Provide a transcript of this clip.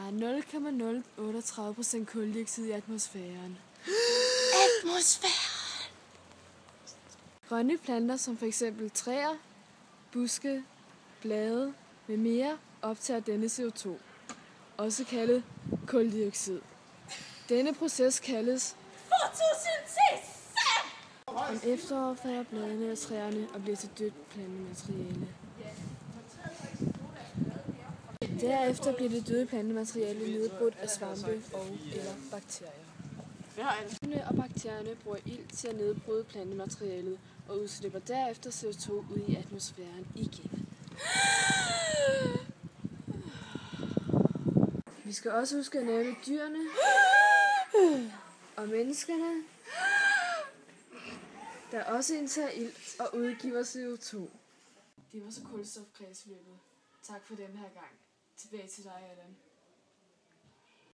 er 0,038% kuldioxid i atmosfæren. Atmosfæren! Grønne planter som f.eks. træer, buske, blade med mere optager denne CO2, også kaldet kuldioxid. Denne proces kaldes fotosyntese! om efteråret falder bladene af træerne og bliver til dødt plantemateriale. Derefter bliver det døde plantemateriale nedbrudt af svampe og/eller bakterier. Svampene og bakterierne bruger ilt til at nedbryde plantematerialet og udslipper derefter CO2 ud i atmosfæren igen. Vi skal også huske at nævne dyrene og menneskerne, der også indtager ilt og udgiver CO2. Det var så kulstofkredsløbet. Tak for den her gang. Tilbage til dig, Allan.